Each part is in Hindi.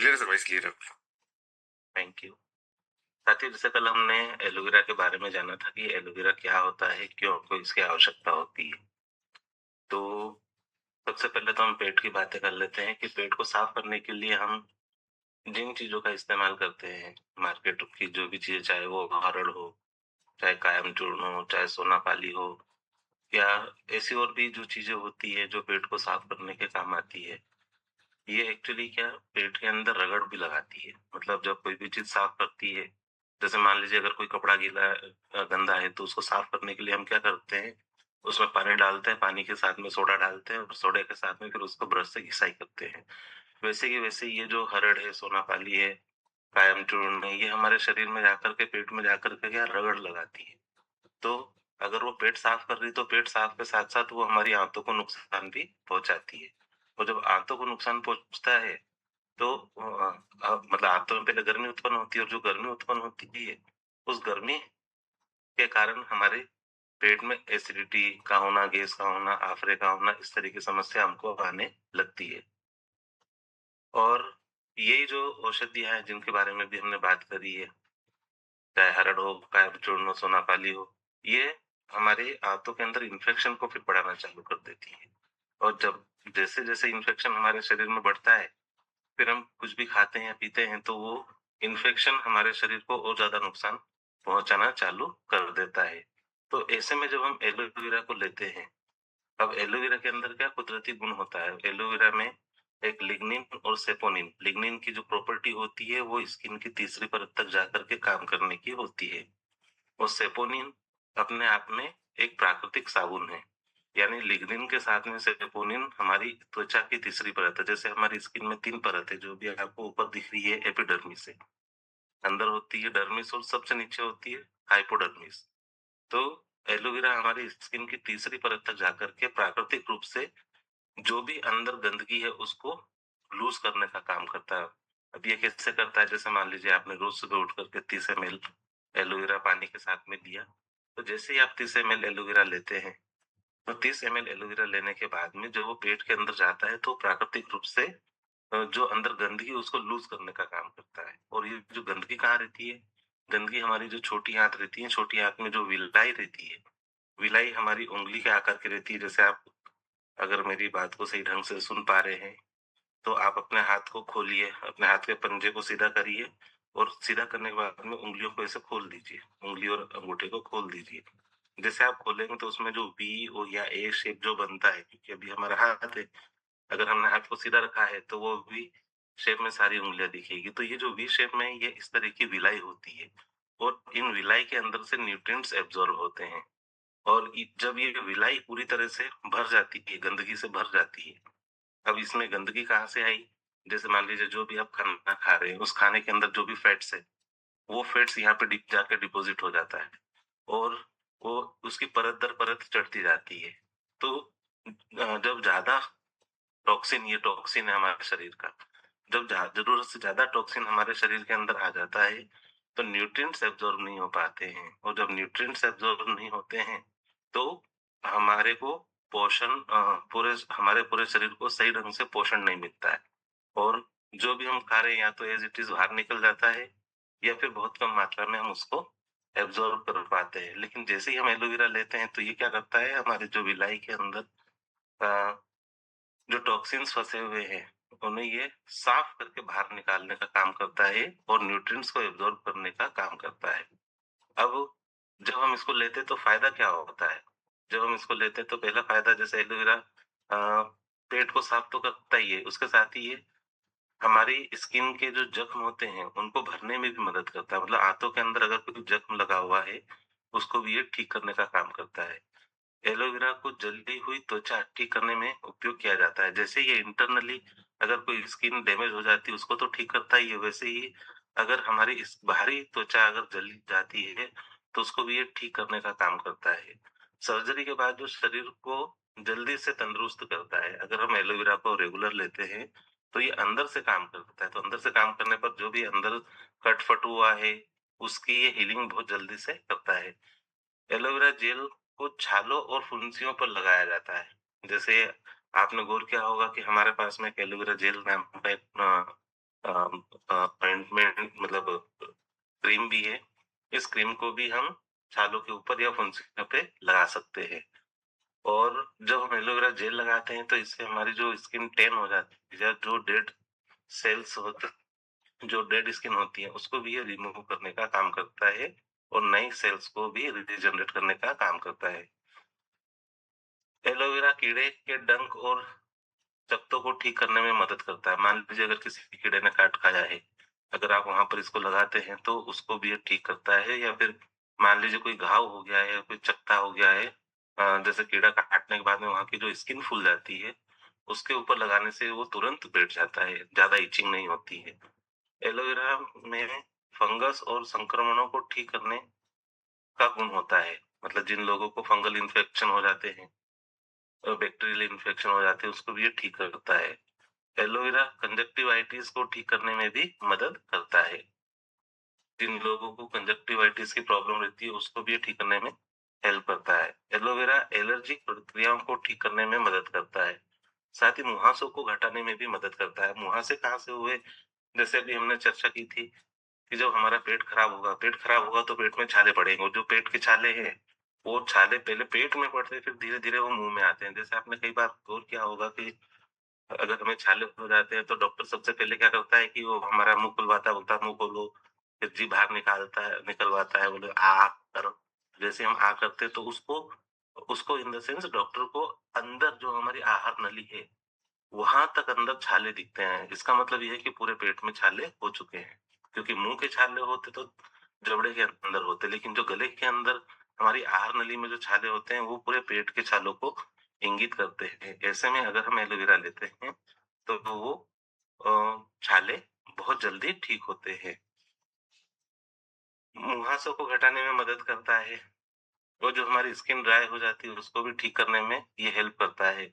क्लियर है सर, वॉइस क्लियर है। Thank you. साथियों, जैसे कल हमने एलोवेरा के बारे में जाना था कि एलोवेरा क्या होता है, क्यों हमको इसकी आवश्यकता होती है। तो सबसे पहले तो हम पेट की बातें कर लेते हैं कि पेट को साफ करने के लिए हम जिन चीज़ों का इस्तेमाल करते हैं, मार्केट की जो भी चीज़ें, चाहे वो हरड़ हो, चाहे कायम चूर्ण हो, चाहे सोनापाली हो, या ऐसी और भी जो चीज़ें होती है जो पेट को साफ करने के काम आती है, ये एक्चुअली क्या पेट के अंदर रगड़ भी लगाती है। मतलब जब कोई भी चीज़ साफ करती है, जैसे मान लीजिए अगर कोई कपड़ा गीला गंदा है तो उसको साफ करने के लिए हम क्या करते हैं, उसमें पानी डालते हैं, पानी के साथ में सोडा डालते हैं और सोडे के साथ में फिर उसको ब्रश से घिसाई करते हैं। वैसे की वैसे ये जो हरड़ है, सोनापाली है, कायम चूर्ण है, ये हमारे शरीर में जाकर के पेट में जाकर के क्या रगड़ लगाती है। तो अगर वो पेट साफ कर रही तो पेट साफ के साथ-साथ वो हमारी आंतों को नुकसान भी पहुँचाती है। और जब आंतों को नुकसान पहुँचता है तो मतलब आंतों में पहले गर्मी उत्पन्न होती है और जो गर्मी उत्पन्न होती है, उस गर्मी के कारण हमारे पेट में एसिडिटी का होना, गैस का होना, आफरे का होना, इस तरह की समस्या हमको आने लगती है। और यही जो औषधियाँ हैं जिनके बारे में भी हमने बात करी है, चाहे हरड़ हो, कायम चूर्ण हो, सोनापाली हो, ये हमारे आंतों के अंदर इन्फेक्शन को फिर बढ़ाना चालू कर देती है। और जब जैसे-जैसे इन्फेक्शन हमारे शरीर में बढ़ता है, फिर हम कुछ भी खाते हैं या पीते हैं तो वो इन्फेक्शन हमारे शरीर को और ज़्यादा नुकसान पहुँचाना चालू कर देता है। तो ऐसे में जब हम एलोवेरा को लेते हैं, अब एलोवेरा के अंदर क्या कुदरती गुण होता है, एलोवेरा में एक लिग्निन और सेपोनिन, लिग्निन की जो प्रॉपर्टी होती है वो स्किन की तीसरी परत तक जाकर के काम करने की होती है। और सेपोनिन अपने आप में एक प्राकृतिक साबुन है। यानी लिग्निन के साथ में सेपोनिन हमारी त्वचा की तीसरी परत है। जैसे हमारी स्किन में 3 परत है, जो भी आपको ऊपर दिख रही है एपिडर्मिस है, अंदर होती है डर्मिस और सबसे नीचे होती है हाइपोडर्मिस। तो एलोवेरा हमारी स्किन की तीसरी परत तक जाकर के प्राकृतिक रूप से जो भी अंदर गंदगी है उसको लूज करने का काम करता है। अब ये कैसे करता है, जैसे मान लीजिए आपने रोज सुबह उठ करके 30 ml एलोवेरा पानी के साथ में लिया, तो जैसे ही आप 30 ml एलोवेरा लेते हैं, तो 30 ml एलोवेरा लेने के बाद में जब वो पेट के अंदर जाता है तो प्राकृतिक रूप से जो अंदर गंदगी है उसको लूज करने का काम करता है। और ये जो गंदगी कहाँ रहती है, गंदगी हमारी जो छोटी आंत रहती है, छोटी आंत में जो विलाई रहती है, विलाई हमारी उंगली के आकार की रहती है। जैसे आप अगर मेरी बात को सही ढंग से सुन पा रहे हैं, तो आप अपने हाथ को खोलिए, अपने हाथ के पंजे को सीधा करिए और सीधा करने के बाद में उँगलियों को ऐसे खोल दीजिए, उँगली और अंगूठे को खोल दीजिए। जैसे आप खोलेंगे तो उसमें जो वी ओ या ए शेप जो बनता है, क्योंकि अभी हमारा हाथ है, अगर हमने हाथ को सीधा रखा है तो वो वी शेप में सारी उँगलियाँ दिखेगी। तो ये जो वी शेप में है, ये इस तरह की विलाई होती है और इन विलाई के अंदर से न्यूट्रिएंट्स एब्ज़ॉर्ब होते हैं। और जब ये विलाई पूरी तरह से भर जाती है, गंदगी से भर जाती है, अब इसमें गंदगी कहाँ से आई? जैसे मान लीजिए जो भी आप खाना खा रहे हैं, उस खाने के अंदर जो भी फैट्स है, वो फैट्स यहाँ पे जाके डिपॉजिट हो जाता है और वो उसकी परत दर परत चढ़ती जाती है। तो जब ज़्यादा टॉक्सिन, ये टॉक्सिन है हमारे शरीर का, जब ज़रूरत से ज़्यादा टॉक्सिन हमारे शरीर के अंदर आ जाता है, तो न्यूट्रिएंट्स एब्ज़ॉर्ब नहीं हो पाते हैं और जब न्यूट्रिएंट्स एब्ज़ॉर्ब नहीं होते हैं, तो हमारे को हमारे पूरे शरीर को सही ढंग से पोषण नहीं मिलता है और जो भी हम खा रहे हैं या तो एज़ इट इज़ बाहर निकल जाता है या फिर बहुत कम मात्रा में हम उसको एब्ज़ॉर्ब कर पाते हैं। लेकिन जैसे ही हम एलोवेरा लेते हैं तो ये क्या करता है, हमारे जो विलाई के अंदर अ, जो टॉक्सिन्स फँसे हुए हैं, उन्हें ये साफ करके बाहर निकालने का काम करता है और न्यूट्रिएंट्स को एब्ज़ॉर्ब करने का काम करता है। अब जब हम इसको लेते हैं तो फ़ायदा क्या होता है? जब हम इसको लेते हैं तो पहला फ़ायदा, जैसे एलोवेरा पेट को साफ तो करता ही है, उसके साथ ही ये हमारी स्किन के जो जख्म होते हैं, उनको भरने में भी मदद करता है। मतलब आंतों के अंदर अगर कोई जख्म लगा हुआ है, उसको भी ये ठीक करने का काम करता है। एलोवेरा को जली हुई त्वचा ठीक करने में उपयोग किया जाता है। जैसे ये इंटरनली अगर कोई स्किन डैमेज हो जाती है उसको तो ठीक करता ही है, वैसे ही अगर हमारी इस बाहरी त्वचा अगर जल जाती है तो उसको भी ये ठीक करने का काम करता है। सर्जरी के बाद जो शरीर को जल्दी से तंदुरुस्त करता है, अगर हम एलोवेरा को रेगुलर लेते हैं तो ये अंदर से काम करता है। तो अंदर से काम करने पर जो भी अंदर कट-फट हुआ है, उसकी ये हीलिंग बहुत जल्दी से करता है। एलोवेरा जेल को छालों और फुंसियों पर लगाया जाता है। जैसे आपने गौर किया होगा कि हमारे पास में एक एलोवेरा जेल नाम का एक ऑइंटमेंट मतलब क्रीम भी है। इस क्रीम को भी हम छालों के ऊपर या फुंसियों पे लगा सकते हैं। और जब हम एलोवेरा जेल लगाते हैं तो इससे हमारी जो स्किन टैन हो जाती है या जो डेड सेल्स होते जो डेड स्किन होती है उसको भी ये रिमूव करने का काम करता है और नई सेल्स को भी रीजनरेट करने का काम करता है। एलोवेरा कीड़े के डंक और चकत्तों को ठीक करने में मदद करता है। मान लीजिए अगर किसी कीड़े ने काट खाया है, अगर आप वहां पर इसको लगाते हैं तो उसको भी ये ठीक करता है। या फिर मान लीजिए कोई घाव हो गया है, कोई चकत्ता हो गया है, जैसे कीड़ा काटने के बाद में वहां की जो स्किन फूल जाती है, उसके ऊपर लगाने से वो तुरंत बैठ जाता है, ज्यादा इचिंग नहीं होती है। एलोवेरा में फंगस और संक्रमणों को ठीक करने का गुण होता है। मतलब जिन लोगों को फंगल इन्फेक्शन हो जाते हैं, बैक्टीरियल इन्फेक्शन हो जाते हैं, उसको भी ये ठीक करता है। एलोवेरा कंजक्टिवाइटिस को ठीक करने में भी मदद करता है। जिन लोगों को कंजक्टिवाइटिस की प्रॉब्लम रहती है उसको भी ये ठीक करने में हेल्प करता है। एलोवेरा एलर्जिक प्रतिक्रियाओं को ठीक करने में मदद करता है। साथ ही मुहासों को घटाने में भी मदद करता है। मुहासे कहाँ से हुए? जैसे अभी हमने चर्चा की थी कि जब हमारा पेट खराब होगा तो पेट में छाले पड़ेंगे, और जो पेट के छाले हैं वो छाले पहले पेट में पड़ते हैं, फिर धीरे धीरे वो मुंह में आते हैं। जैसे आपने कई बार गौर किया होगा कि अगर हमें छाले हो जाते हैं तो डॉक्टर सबसे पहले क्या करता है कि वो हमारा मुंह खुलवाता, बोलता है मुंह खोलो, फिर जीभ बाहर निकलवाता है, बोले आ करो। जैसे हम आ करते हैं तो उसको उसको इन द सेंस डॉक्टर को अंदर जो हमारी आहार नली है वहां तक अंदर छाले दिखते हैं। इसका मतलब ये है कि पूरे पेट में छाले हो चुके हैं। क्योंकि मुंह के छाले होते तो जबड़े के अंदर होते, लेकिन जो गले के अंदर हमारी आहार नली में जो छाले होते हैं वो पूरे पेट के छालों को इंगित करते हैं। ऐसे में अगर हम एलोवेरा लेते हैं तो वो छाले बहुत जल्दी ठीक होते हैं। मुहासों को घटाने में मदद करता है। वो जो हमारी स्किन ड्राई हो जाती है उसको भी ठीक करने में ये हेल्प करता है।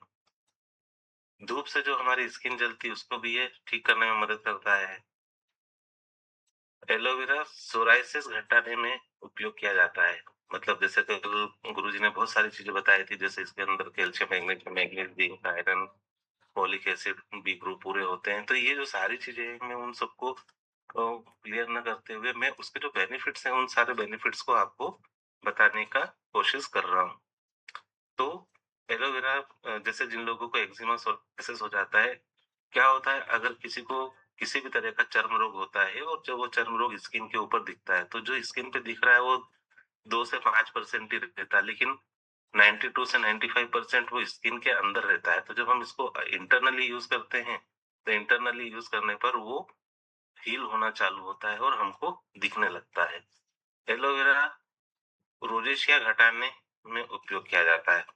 धूप से जो हमारी स्किन जलती है उसको भी ये ठीक करने में मदद करता है। एलोवेरा सोराइसिस घटाने में उपयोग किया जाता है। मतलब जैसे कल गुरुजी ने बहुत सारी चीजें बताई थी, जैसे इसके अंदर calcium, magnesium, zinc, iron, folic acid B group पूरे होते हैं। तो ये जो सारी चीजें हैं मैं उन सबको क्लियर न करते हुए मैं उसके जो बेनिफिट्स हैं उन सारे बेनिफिट्स को आपको बताने का कोशिश कर रहा हूँ। तो एलोवेरा जैसे जिन लोगों को एक्जिमा सोरियासिस हो जाता है, क्या होता है अगर किसी को किसी भी तरह का चर्म रोग होता है और जब वो चर्म रोग स्किन के ऊपर दिखता है तो जो स्किन पे दिख रहा है वो 2 से 5% ही रहता है, लेकिन 92 से 95% वो स्किन के अंदर रहता है। तो जब हम इसको इंटरनली यूज करते हैं तो इंटरनली यूज करने पर वो हील होना चालू होता है और हमको दिखने लगता है। एलोवेरा रोजेशिया घटाने में उपयोग किया जाता है।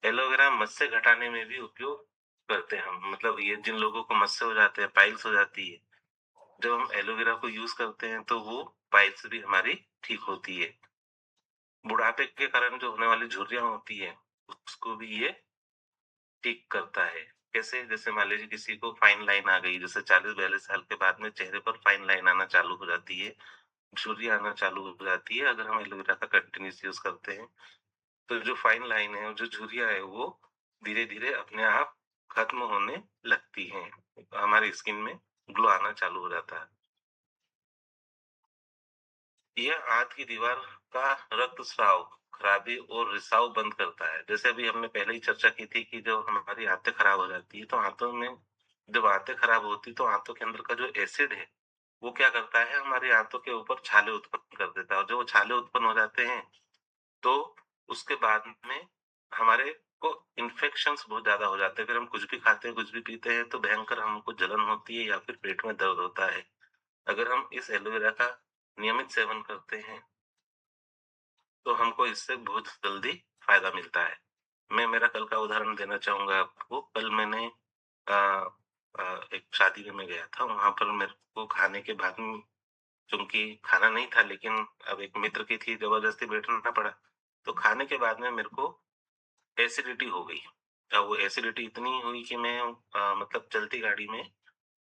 एलोवेरा मस्से घटाने में भी उपयोग करते हैं हम। मतलब ये जिन लोगों को मस्से हो जाते हैं, पाइल्स हो जाती है, जब हम एलोवेरा को यूज करते हैं तो वो पाइल्स भी हमारी ठीक होती है। बुढ़ापे के कारण जो होने वाली झुर्रियां होती है उसको भी ये ठीक करता है। कैसे? जैसे मान लीजिए किसी को फाइन लाइन आ गई, जैसे 40-42 साल के बाद में चेहरे पर फाइन लाइन आना चालू हो जाती है, झुर्रियां आना चालू हो जाती है। अगर हम एलोवेरा का कंटिन्यूस यूज करते हैं तो जो फाइन लाइन है और जो झुर्रियां है वो धीरे धीरे अपने आप खत्म होने लगती हैं। हमारी स्किन में ग्लो आना चालू हो जाता है। यह आंत की दीवार का रक्तस्राव, खराबी और रिसाव बंद करता है। जैसे अभी हमने पहले ही चर्चा की थी कि जब हमारी आंतें खराब हो जाती है तो आंतों में जब आंतें खराब होती तो आंतों के अंदर का जो एसिड है वो क्या करता है, हमारी आंतों के ऊपर छाले उत्पन्न कर देता है। और जो वो छाले उत्पन्न हो जाते हैं तो उसके बाद में हमारे को इन्फेक्शंस बहुत ज्यादा हो जाते हैं। फिर हम कुछ भी खाते हैं, कुछ भी पीते हैं तो भयंकर हमको जलन होती है या फिर पेट में दर्द होता है। अगर हम इस एलोवेरा का नियमित सेवन करते हैं तो हमको इससे बहुत जल्दी फायदा मिलता है। मैं मेरा कल का उदाहरण देना चाहूंगा आपको। कल मैंने आ, एक शादी में मैं गया था, वहां पर मेरे को खाने के बाद में, चूंकि खाना नहीं था लेकिन अब एक मित्र की थी, जबरदस्ती बैठना पड़ा। तो खाने के बाद में मेरे को एसिडिटी हो गई। अब वो एसिडिटी इतनी हुई कि मैं मतलब चलती गाड़ी में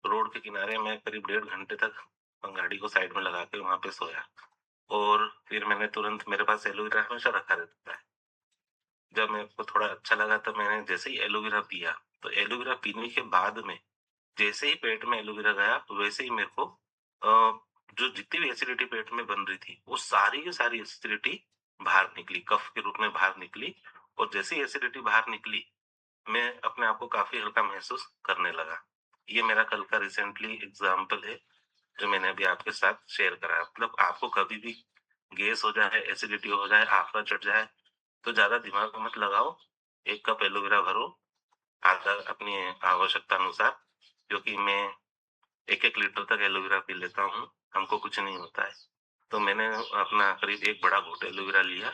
रोड के किनारे मैं करीब 1.5 घंटे तक गाड़ी को साइड में लगा के वहां पे सोया। और फिर मैंने तुरंत, मेरे पास एलोवेरा हमेशा रखा रहता है, जब मेरे को थोड़ा अच्छा लगा तब मैंने जैसे ही एलोवेरा पिया, तो एलोवेरा पीने के बाद में जैसे ही पेट में एलोवेरा गया, तो वैसे ही मेरे को अ, जो जितनी भी एसिडिटी पेट में बन रही थी, वो सारी की सारी एसिडिटी बाहर निकली, कफ के रूप में बाहर निकली। और जैसे ही एसिडिटी बाहर निकली, मैं अपने आप को काफ़ी हल्का महसूस करने लगा। ये मेरा कल का रिसेंटली एग्ज़ाम्पल है, जो मैंने अभी आपके साथ शेयर करा है। मतलब आपको कभी भी गैस हो जाए, एसिडिटी हो जाए, हांफा चढ़ जाए, तो ज़्यादा दिमाग मत लगाओ। 1 कप एलोवेरा भरो, आधा अपनी आवश्यकता अनुसार, क्योंकि मैं 1-1 लीटर तक एलोवेरा पी लेता हूँ, हमको कुछ नहीं होता है। तो मैंने अपना करीब 1 बड़ा घूँट एलोवेरा लिया,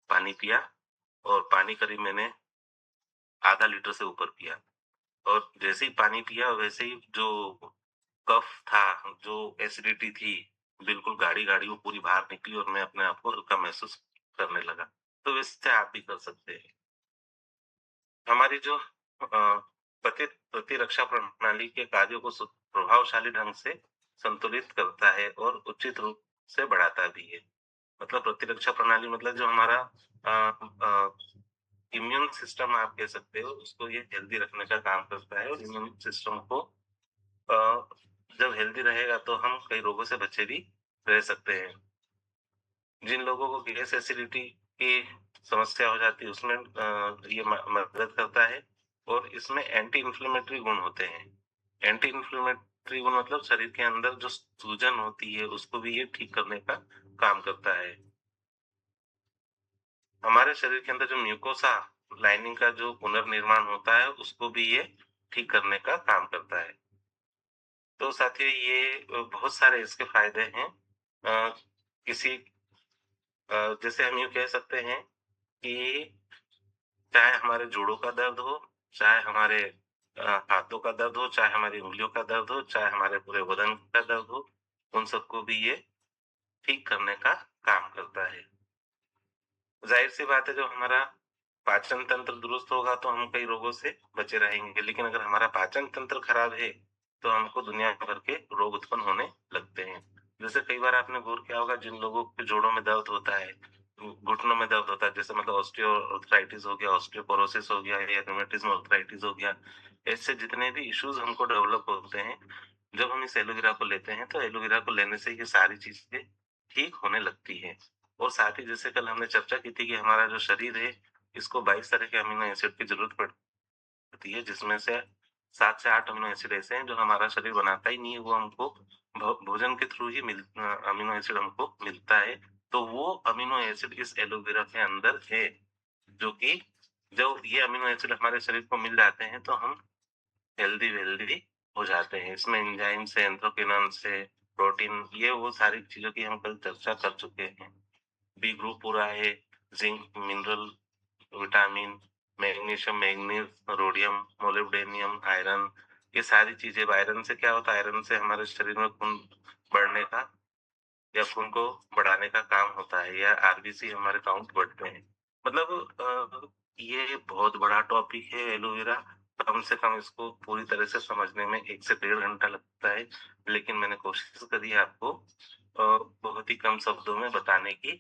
पानी पिया, और पानी करीब मैंने आधा लीटर से ऊपर पिया। और जैसे ही पानी पिया, वैसे ही जो कफ था, जो एसिडिटी थी, बिल्कुल गाढ़ी-गाढ़ी वो पूरी बाहर निकली, और मैं अपने आप को हल्का महसूस करने लगा। तो वैसे आप भी कर सकते हैं। हमारी जो प्रतिरक्षा प्रणाली के कार्यों को प्रभावशाली ढंग से संतुलित करता है और उचित रूप से बढ़ाता भी है। मतलब प्रतिरक्षा प्रणाली मतलब जो हमारा इम्यून सिस्टम आप कह सकते हो, उसको ये हेल्दी रखने का काम करता है। और इम्यून सिस्टम को अ, जब हेल्दी रहेगा, तो हम कई रोगों से बचे भी रह सकते हैं। जिन लोगों को गैस एसिडिटी की समस्या हो जाती है, उसमें ये मदद करता है। और इसमें एंटी इन्फ्लेमेटरी गुण होते हैं। एंटी इन्फ्लेमेटरी गुण मतलब शरीर के अंदर जो सूजन होती है, उसको भी ये ठीक करने का काम करता है। हमारे शरीर के अंदर जो म्यूकोसा लाइनिंग का जो पुनर्निर्माण होता है, उसको भी ये ठीक करने का काम करता है। तो साथियों, ये बहुत सारे इसके फायदे हैं। किसी जैसे हम यूँ कह सकते हैं कि चाहे हमारे जोड़ों का दर्द हो, चाहे हमारे हाथों का दर्द हो, चाहे हमारी उँगलियों का दर्द हो, चाहे हमारे पूरे बदन का दर्द हो, उन सबको भी ये ठीक करने का काम करता है। ज़ाहिर-सी बात है, जो हमारा पाचन तंत्र दुरुस्त होगा, तो हम कई रोगों से बचे रहेंगे। लेकिन अगर हमारा पाचन तंत्र खराब है, तो हमको दुनिया भर के रोग उत्पन्न होने लगते हैं। जैसे कई बार आपने गौर किया होगा, जिन लोगों के जोड़ों में दर्द होता है, घुटनों में दर्द होता है, जैसे मतलब ऑस्टियोआर्थराइटिस हो गया, ऑस्टियोपोरोसिस हो गया, या रूमेटिज्म आर्थराइटिस हो गया, ऐसे जितने भी इश्यूज़ हमको डेवलप होते हैं, जब हम इस एलोवेरा को लेते हैं, तो एलोवेरा को लेने से ये सारी चीज़ें ठीक होने लगती हैं। और साथ ही जैसे कल हमने चर्चा की थी कि हमारा जो शरीर है, इसको 22 तरह के अमीनो एसिड की ज़रूरत पड़ती है, जिसमें से 7 से 8 अमीनो एसिड ऐसे हैं जो हमारा शरीर बनाता ही नहीं है, वो हमको भोजन के थ्रू ही अमीनो एसिड हमको मिलता है। तो वो अमीनो एसिड इस एलोवेरा के अंदर है, जो कि जब ये अमीनो एसिड हमारे शरीर को मिल जाते हैं, तो हम हेल्दी-वेल्दी हो जाते हैं। इसमें एंजाइम्स है, एंथोक्विनोन्स है, प्रोटीन, ये वो सारी चीज़ों की हम कल चर्चा कर चुके हैं। बी ग्रुप पूरा है, zinc, mineral, vitamin, magnesium, manganese, rhodium, molybdenum, iron, ये सारी चीज़ें। आयरन से क्या होता है? आयरन से हमारे शरीर में खून बढ़ने का, या खून को बढ़ाने का काम होता है, या आरबीसी हमारे काउंट बढ़ते हैं। मतलब ये बहुत बड़ा टॉपिक है एलोवेरा। कम से कम इसको पूरी तरह से समझने में 1 से डेढ़ घंटा लगता है, लेकिन मैंने कोशिश करी है आपको बहुत ही कम शब्दों में बताने की।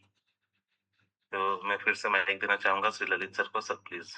तो मैं फिर से माइक देना चाहूँगा श्री ललित सर को। Sir please.